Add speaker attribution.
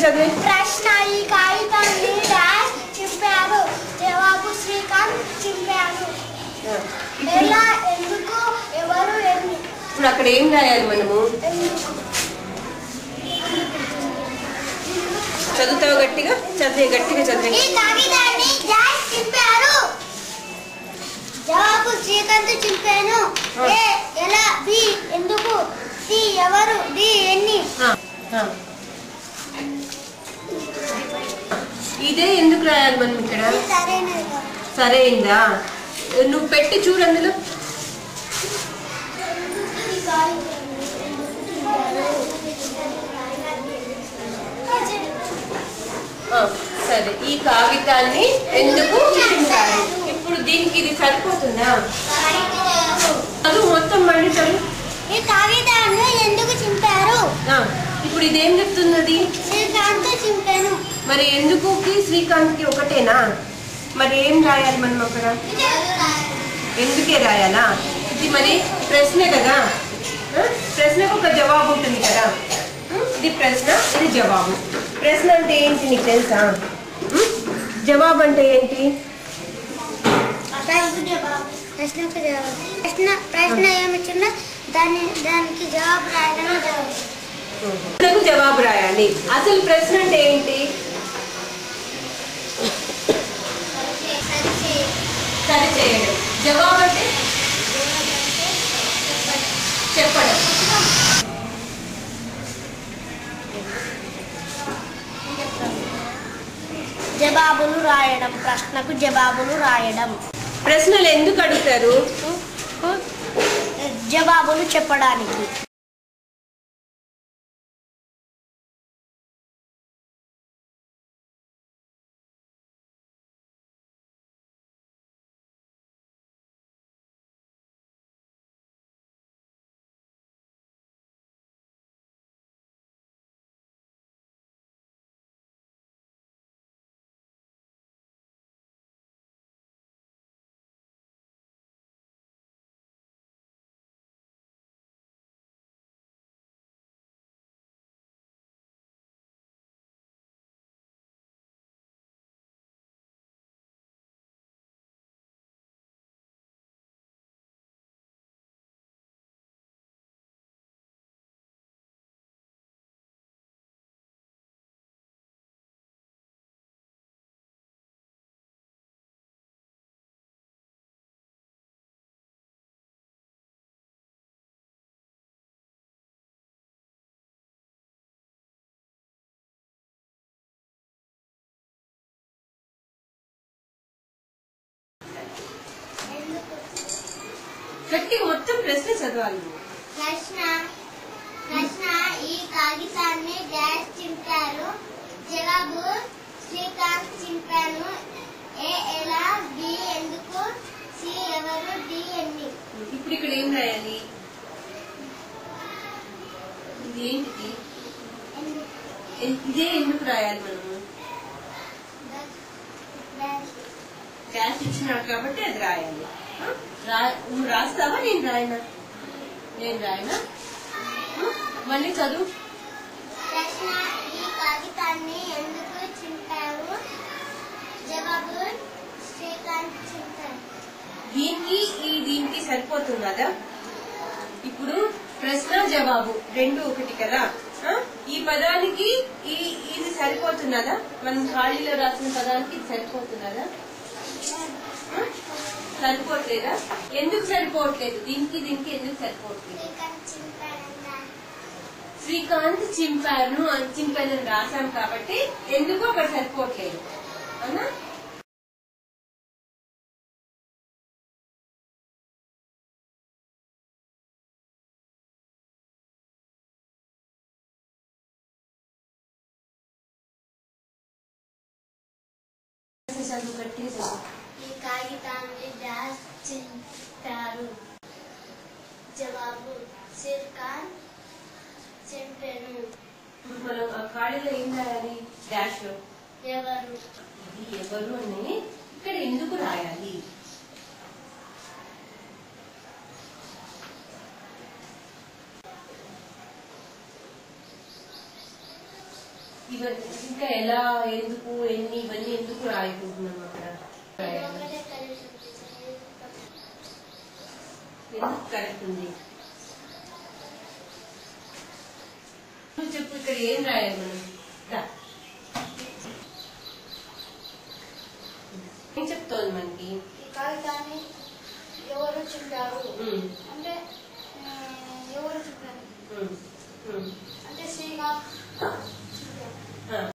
Speaker 1: చదివే.
Speaker 2: ప్రశ్న ఈ కాగితాన్ని డాష్ చింపారు. జవాబు శ్రీకాంత్ చింపారు. ఎలా, ఎందుకు, ఎవరు, ఎన్ని.
Speaker 1: ఇప్పుడు అక్కడ ఏం రాయాలి మనము? చదువుతావు గట్టిగా? చదివే, గట్టిగా చదివే.
Speaker 2: ఈ కాగితాన్ని డాష్ చింపారు. జవాబు శ్రీకాంత్ చింపాను. ఏ ఎలా, బి ఎందుకు, సి ఎవరు, డి ఎన్ని.
Speaker 1: ఇదే ఎందుకు రాయాలి మనం ఇక్కడ? సరైందా? నువ్వు పెట్టి చూడు అందులో. సరే, ఈ కాగితాన్ని ఎందుకు చింపారు? ఇప్పుడు దీనికి ఇది సరిపోతుందా? చదువు మొత్తం మళ్ళీ చదువు.
Speaker 2: ఈ కాగితాన్ని ఎందుకు చింపారు?
Speaker 1: ఇప్పుడు ఇదేం చెప్తున్నది?
Speaker 2: శ్రీకాంత్ చింపాను.
Speaker 1: మరి ఎందుకుకి శ్రీకాంత్కి ఒకటేనా? మరి ఏం రాయాలి మనం అక్కడ? ఎందుకే రాయాలా? ఇది మరి ప్రశ్నే కదా, ప్రశ్నకు ఒక జవాబు ఉంటుంది కదా. ఇది ప్రశ్న, ఇది జవాబు. ప్రశ్న అంటే ఏంటి నీకు తెలుసా? జవాబు అంటే ఏంటి?
Speaker 2: ప్రశ్న ఏమిచ్చినా దానికి జవాబు రాయడమే జవాబు.
Speaker 1: ప్రశ్నకు జవాబు రాయాలి. అసలు ప్రశ్న అంటే ఏంటి? సరి చేయడం. జవాబు అంటే చెప్పడం.
Speaker 2: జవాబులు రాయడం. ప్రశ్నకు జవాబులు రాయడం.
Speaker 1: ప్రశ్నలు ఎందుకు అడుగుతారు?
Speaker 2: జవాబులు చెప్పడానికి.
Speaker 1: గట్టిగా మొత్తం ప్రశ్న చదవాలి.
Speaker 2: ప్రశ్న ఈ కాగితాన్ని డాష్ చింపారు. జవాబు శ్రీకాంత్ చింపాను. ఏ ఎలా, బి ఎందుకు, సి ఎవరు, డి ఎన్ని.
Speaker 1: ఇప్పుడు ఇక్కడ ఏం రాయాలి? ఇది ఏంటిది? ఇదే ఎందుకు రాయాలి మనము? డాష్ ఇచ్చినాడు కాబట్టి అది రాయాలి. నువ్వు రాస్తావా? నేను రాయనా? నేను రాయనా? మళ్ళీ చదువు.
Speaker 2: ప్రశ్న ఈ కాగితాన్ని ఎందుకు చింపారు? జవాబు శ్రీకాంత్ చింపాను.
Speaker 1: దీనికి సరిపోతుంది కదా. ఇప్పుడు ప్రశ్న జవాబు రెండు ఒకటి కదా. ఈ పదానికి ఇది సరిపోతున్నదా? మనం ఖాళీలో రాసిన పదానికి ఇది సరిపోతున్నదా? సరిపోవట్లేదా? ఎందుకు సరిపోవట్లేదు? దీనికి ఎందుకు సరిపోవట్లేదు? శ్రీకాంత్ చింపాను రాశాం కాబట్టి ఎందుకు అక్కడ సరిపోవట్లేదు అవునా?
Speaker 2: ఈ కాగితాన్ని డాష్ చింపారు. జవాబు శ్రీకాంత్ చింపాను.
Speaker 1: ఇప్పుడు మనం ఆ ఖాళీలో ఏం రాయాలి? డాష్ లో
Speaker 2: ఎవరు.
Speaker 1: ఇది ఎవరు అని ఇక్కడ ఎందుకు రాయాలి? ఇంకా ఎలా, ఎందుకు, ఎన్ని, ఇవన్నీ ఎందుకు రాయకుంటున్నాం అక్కడ? ఎందుకు కరెక్ట్ ఉంది చెప్పు. ఇక్కడ ఏం రాయాలి మనం? ఏం చెప్తోంది మనకి?
Speaker 2: కాగితాన్ని ఎవరు చింపారు?